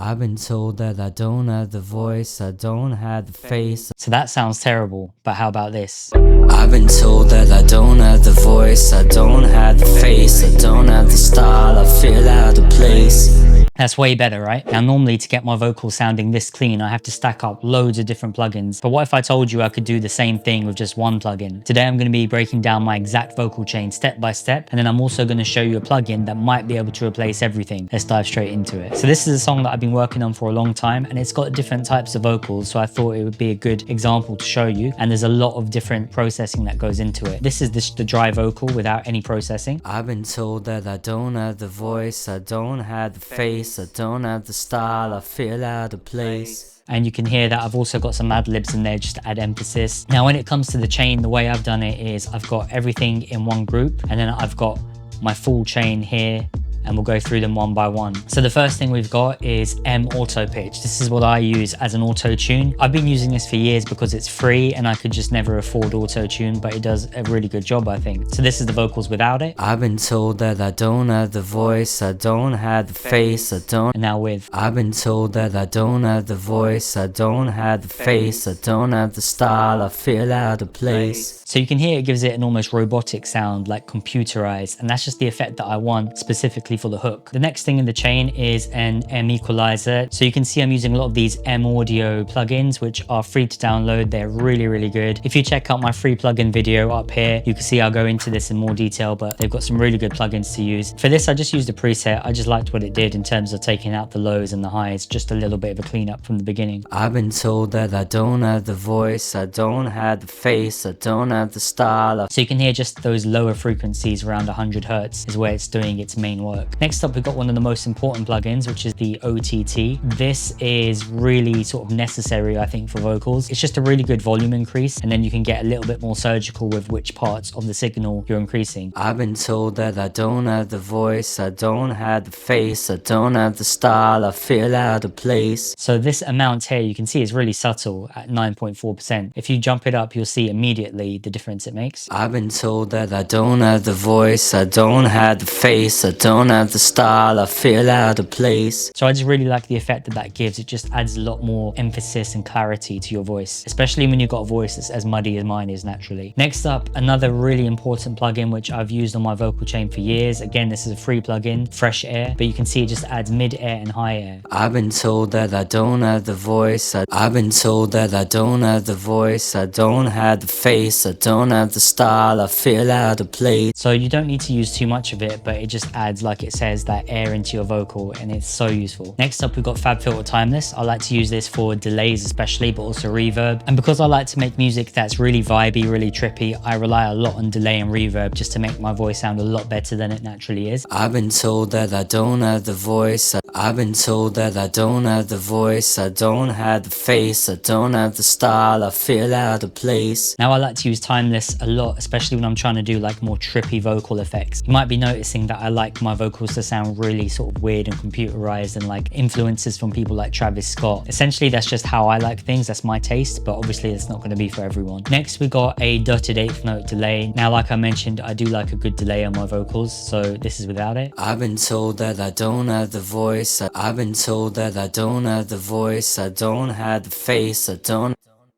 I've been told that I don't have the voice, I don't have the face. So that sounds terrible, but how about this? I've been told that I don't have the voice, I don't have the face, I don't have the style, I feel out of place. That's way better, right? Now, normally to get my vocals sounding this clean, I have to stack up loads of different plugins. But what if I told you I could do the same thing with just one plugin? Today, I'm going to be breaking down my exact vocal chain step by step. And then I'm also going to show you a plugin that might be able to replace everything. Let's dive straight into it. So this is a song that I've been working on for a long time, and it's got different types of vocals. So I thought it would be a good example to show you. And there's a lot of different processing that goes into it. This is the dry vocal without any processing. I've been told that I don't have the voice, I don't have the face, I don't have the style, I feel out of place. And you can hear that I've also got some ad libs in there just to add emphasis. Now, when it comes to the chain, the way I've done it is I've got everything in one group, and then I've got my full chain here, and we'll go through them one by one. So the first thing we've got is M auto pitch. This is what I use as an auto tune. I've been using this for years because it's free and I could just never afford auto tune, but it does a really good job, I think. So this is the vocals without it. I've been told that I don't have the voice, I don't have the face, I don't. And now with. I've been told that I don't have the voice, I don't have the face, I don't have the style, I feel out of place. So you can hear it gives it an almost robotic sound, like computerized, and that's just the effect that I want specifically for the hook. The next thing in the chain is an M equalizer. So you can see I'm using a lot of these M audio plugins, which are free to download. They're really, really good. If you check out my free plugin video up here, you can see I'll go into this in more detail, but they've got some really good plugins to use. For this, I just used a preset. I just liked what it did in terms of taking out the lows and the highs, just a little bit of a cleanup from the beginning. I've been told that I don't have the voice, I don't have the face, I don't have the style. So you can hear just those lower frequencies around 100 Hertz is where it's doing its main work. Next up, we've got one of the most important plugins, which is the OTT. This is really sort of necessary, I think, for vocals. It's just a really good volume increase, and then you can get a little bit more surgical with which parts of the signal you're increasing. I've been told that I don't have the voice, I don't have the face, I don't have the style, I feel out of place. So this amount here, you can see is really subtle at 9.4%. If you jump it up, you'll see immediately the difference it makes. I've been told that I don't have the voice, I don't have the face, I don't have the style, I feel out of place. So I just really like the effect that that gives. It just adds a lot more emphasis and clarity to your voice, especially when you've got a voice that's as muddy as mine is naturally. Next up, another really important plugin which I've used on my vocal chain for years. Again, this is a free plugin, Fresh Air, but you can see it just adds mid air and high air. I've been told that I don't have the voice, I've been told that I don't have the voice, I don't have the face, I don't have the style, I feel out of place. So you don't need to use too much of it, but it just adds, like it says, that air into your vocal, and it's so useful. Next up, we've got FabFilter Timeless. I like to use this for delays especially, but also reverb. And because I like to make music that's really vibey, really trippy, I rely a lot on delay and reverb just to make my voice sound a lot better than it naturally is. I've been told that I don't have the voice, I've been told that I don't have the voice, I don't have the face, I don't have the style, I feel out of place. Now I like to use Timeless a lot, especially when I'm trying to do like more trippy vocal effects. You might be noticing that I like my vocals to sound really sort of weird and computerized and like influences from people like Travis Scott. Essentially, that's just how I like things. That's my taste, but obviously it's not going to be for everyone. Next, we got a dotted eighth note delay. Now, like I mentioned, I do like a good delay on my vocals, so this is without it. I've been told that I don't have the voice, I've been told that I don't have the voice, I don't have the face, I don't.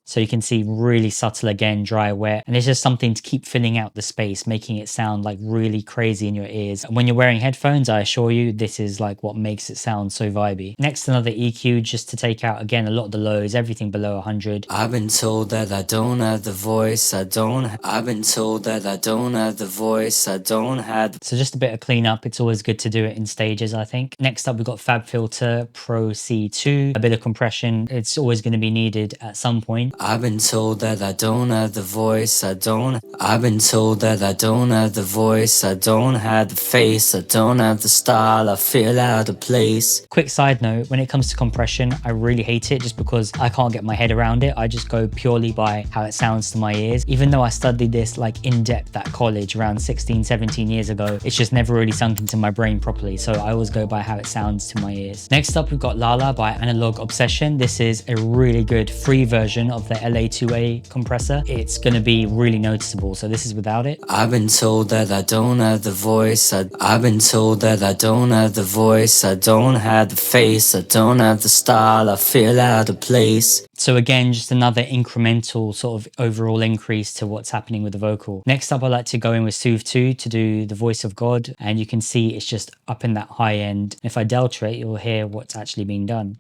So you can see really subtle again, dry, wet, and it's just something to keep filling out the space, making it sound like really crazy in your ears. And when you're wearing headphones, I assure you, this is like what makes it sound so vibey. Next, another EQ just to take out, again, a lot of the lows, everything below 100. I've been told that I don't have the voice, I've been told that I don't have the voice, I don't have. So just a bit of cleanup. It's always good to do it in stages, I think. Next up, we've got FabFilter Pro C2, a bit of compression. It's always going to be needed at some point. I've been told that I don't have the voice, I've been told that I don't have the voice, I don't have the face, I don't have the style, I feel out of place. Quick side note, when it comes to compression, I really hate it just because I can't get my head around it. I just go purely by how it sounds to my ears. Even though I studied this like in depth at college around 16, 17 years ago, it's just never really sunk into my brain properly. So I always go by how it sounds to my ears. Next up, we've got Lala by Analog Obsession. This is a really good free version of of the LA2A compressor, it's going to be really noticeable. So this is without it. I've been told that I don't have the voice. I've been told that I don't have the voice. I don't have the face. I don't have the style. I feel out of place. So again, just another incremental sort of overall increase to what's happening with the vocal. Next up, I like to go in with Soothe 2 to do the voice of God. And you can see it's just up in that high end. If I delta it, you'll hear what's actually being done.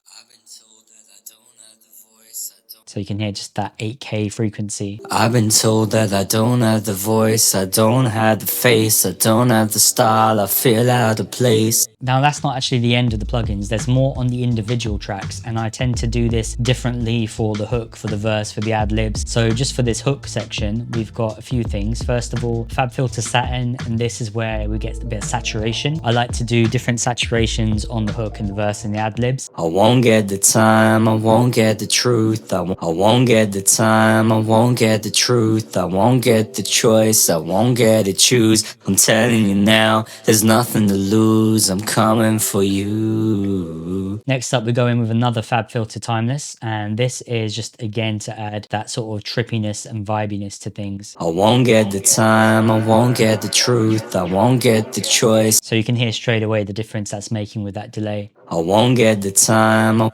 So you can hear just that 8K frequency. I've been told that I don't have the voice, I don't have the face, I don't have the style, I feel out of place. Now that's not actually the end of the plugins, there's more on the individual tracks, and I tend to do this differently for the hook, for the verse, for the ad-libs. So just for this hook section, we've got a few things. First of all, FabFilter Satin, and this is where we get a bit of saturation. I like to do different saturations on the hook and the verse and the ad-libs. I won't get the time, I won't get the truth, I won't get the time, I won't get the truth, I won't get the choice, I won't get to choose. I'm telling you now, there's nothing to lose, I'm coming for you. Next up, we go in with another FabFilter Timeless, and this is just again to add that sort of trippiness and vibiness to things. I won't get the time, I won't get the truth, I won't get the choice. So you can hear straight away the difference that's making with that delay. I won't get the time,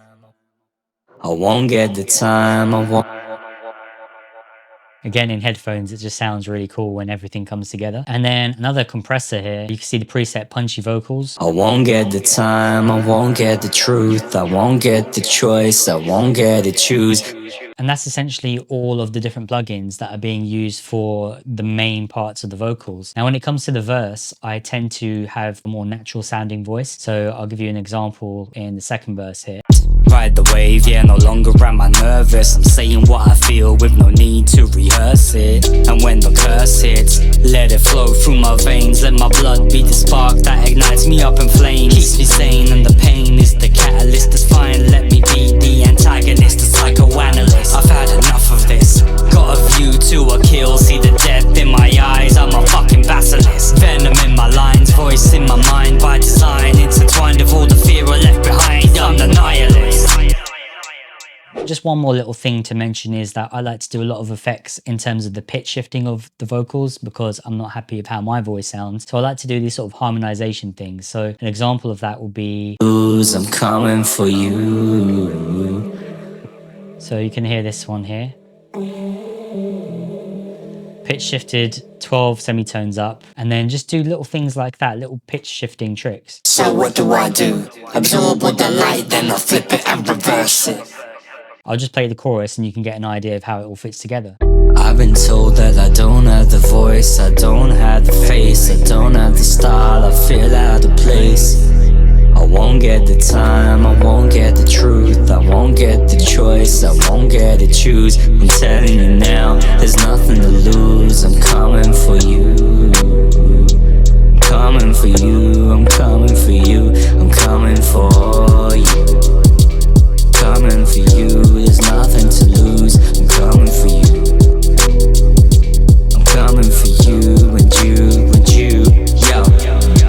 I won't get the time, I won't. Again, in headphones, it just sounds really cool when everything comes together. And then another compressor here, you can see the preset punchy vocals. I won't get the time, I won't get the truth, I won't get the choice, I won't get to choose. And that's essentially all of the different plugins that are being used for the main parts of the vocals. Now, when it comes to the verse, I tend to have a more natural sounding voice. So I'll give you an example in the second verse here. Ride the wave, yeah, no longer am I nervous. I'm saying what I feel with no need to rehearse it. And when the curse hits, let it flow through my veins. Let my blood be the spark that ignites me up in flames. Keeps me sane, and the pain is the catalyst. That's fine, let me be the antagonist, the psychoanalyst. I've had enough of this. Got a view to a kill, see the depth in my eyes. I'm a fucking basilisk. Venom in my lines, voice in my mind by design. Intertwined with all the fear I left behind. I'm the nihilist. Just one more little thing to mention is that I like to do a lot of effects in terms of the pitch shifting of the vocals because I'm not happy with how my voice sounds. So I like to do these sort of harmonization things. So an example of that will be, I'm coming for you. So you can hear this one here. Pitch shifted 12 semitones up, and then just do little things like that, little pitch shifting tricks. So what do? Absorb all the light, then I flip it and reverse it. I'll just play the chorus and you can get an idea of how it all fits together. I've been told that I don't have the voice, I don't have the face, I don't have the style, I feel out of place. I won't get the time, I won't get the truth, I won't get the choice, I won't get to choose. I'm telling you now, there's nothing to lose, I'm coming for you. I'm coming for you, I'm coming for you, I'm coming for you. Coming for you, there's nothing to lose, I'm coming for you. I'm coming for you and you, yo.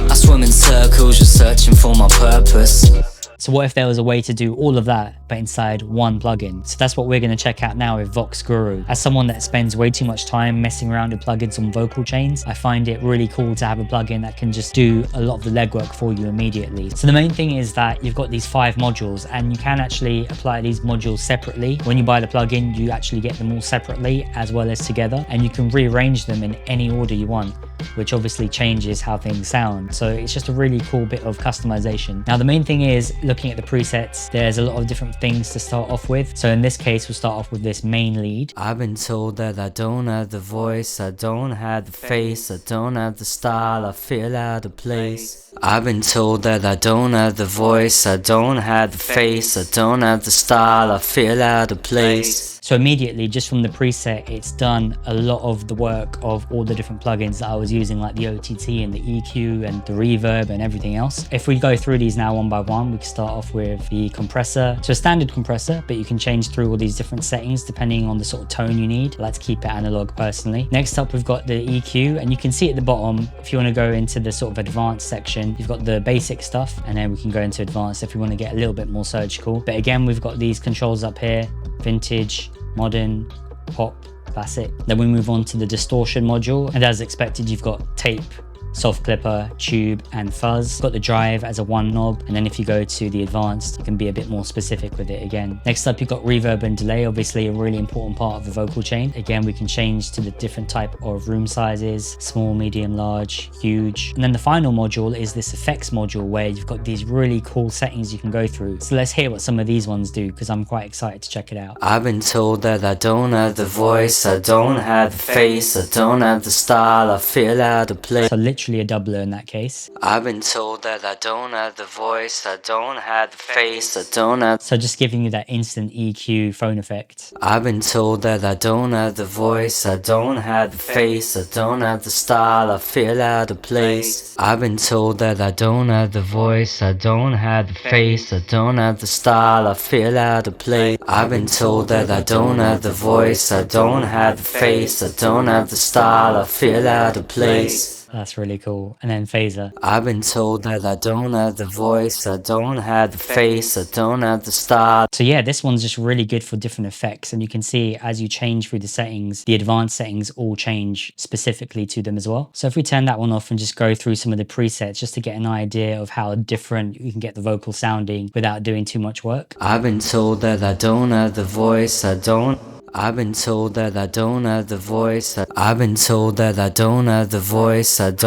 I swim in circles, just searching for my purpose. So what if there was a way to do all of that, but inside one plugin? So that's what we're going to check out now with VoxGuru. As someone that spends way too much time messing around with plugins on vocal chains, I find it really cool to have a plugin that can just do a lot of the legwork for you immediately. So the main thing is that you've got these 5 modules, and you can actually apply these modules separately. When you buy the plugin, you actually get them all separately as well as together, and you can rearrange them in any order you want, which obviously changes how things sound. So it's just a really cool bit of customization. Now the main thing is, looking at the presets, there's a lot of different things to start off with. So in this case, we'll start off with this main lead. I've been told that I don't have the voice, I don't have the face, I don't have the style, I feel out of place. I've been told that I don't have the voice, I don't have the face, I don't have the style, I feel out of place. So immediately, just from the preset, it's done a lot of the work of all the different plugins that I was using, like the OTT and the EQ and the reverb and everything else. If we go through these now one by one, we can start off with the compressor. So a standard compressor, but you can change through all these different settings depending on the sort of tone you need. I like to keep it analog personally. Next up, we've got the EQ, and you can see at the bottom, if you want to go into the sort of advanced section, you've got the basic stuff, and then we can go into advanced if we want to get a little bit more surgical. But again, we've got these controls up here: vintage, modern, pop, classic. Then we move on to the distortion module, and as expected, you've got tape, soft clipper, tube, and fuzz. Got the drive as a one knob, and then if you go to the advanced, you can be a bit more specific with it again. Next up, you've got reverb and delay, obviously a really important part of the vocal chain. Again, we can change to the different type of room sizes, small, medium, large, huge. And then the final module is this effects module where you've got these really cool settings you can go through. So let's hear what some of these ones do, because I'm quite excited to check it out. I've been told that I don't have the voice, I don't have the face, I don't have the style, I feel out of place. So literally a doubler in that case. I've been told that I don't have the voice, I don't have the face, I don't have. So just giving you that instant EQ phone effect. I've been told that I don't have the voice, I don't have the face, I don't have the style, I feel out of place. I've been told that I don't have the voice, I don't have the face, I don't have the style, I feel out of place. I've been told that I don't have the voice, I don't have the face, I don't have the style, I feel out of place. That's really cool. And then phaser. I've been told that I don't have the voice, I don't have the face, I don't have the style. So yeah, this one's just really good for different effects, and you can see as you change through the settings, the advanced settings all change specifically to them as well. So if we turn that one off and just go through some of the presets just to get an idea of how different you can get the vocal sounding without doing too much work. I've been told that I don't have the voice, I've been told that I don't have the voice, I've been told that I don't have the voice, I've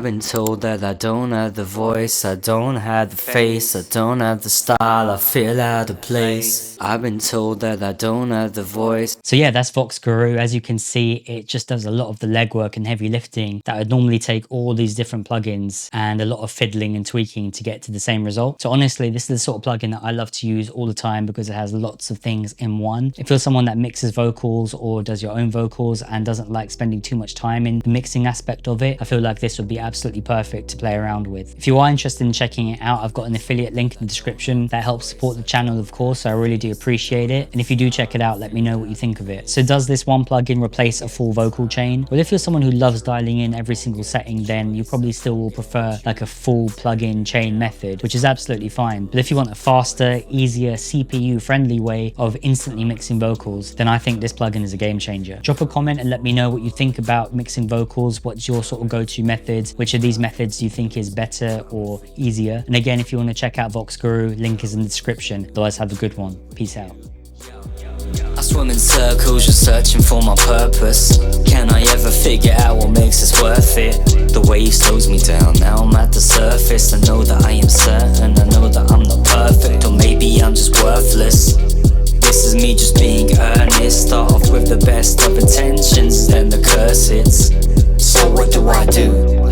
been told that I don't have the voice, I don't have the face, I don't have the style, I feel out of place. I've been told that I don't have the voice. So yeah, that's VoxGuru. As you can see, it just does a lot of the legwork and heavy lifting that would normally take all these different plugins and a lot of fiddling and tweaking to get to the same result. So honestly, this is the sort of plugin that I love to use all the time because it has lots of things in one. If you're someone that mixes vocals or does your own vocals and doesn't like spending too much time in the mixing aspect of it, I feel like this would be absolutely perfect to play around with. If you are interested in checking it out, I've got an affiliate link in the description that helps support the channel, of course, so I really do appreciate it. And if you do check it out, let me know what you think of it. So does this one plugin replace a full vocal chain? Well, if you're someone who loves dialing in every single setting, then you probably still will prefer like a full plugin chain method, which is absolutely fine. But if you want a faster, easier, CPU friendly way of instantly mixing vocals, then I think this plugin is a game changer. Drop a comment and let me know what you think about mixing vocals. What's your sort of go-to methods? Which of these methods do you think is better or easier? And again, if you want to check out VoxGuru, link is in the description. Otherwise, have a good one. Peace out. I swim in circles, just searching for my purpose. Can I ever figure out what makes this worth it? The wave slows me down, now I'm at the surface. I know that I am certain, I know that I'm not perfect, or maybe I'm just worthless. This is me just being earnest. Start off with the best of intentions, then the curse hits. So what do?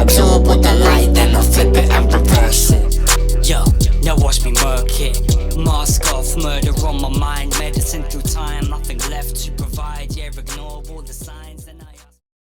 Absorb all the light, then I flip it and reverse it. Yo, now watch me murk it. Mask off, murder on my mind, medicine through time. Nothing left to provide, yeah, ignore all the signs and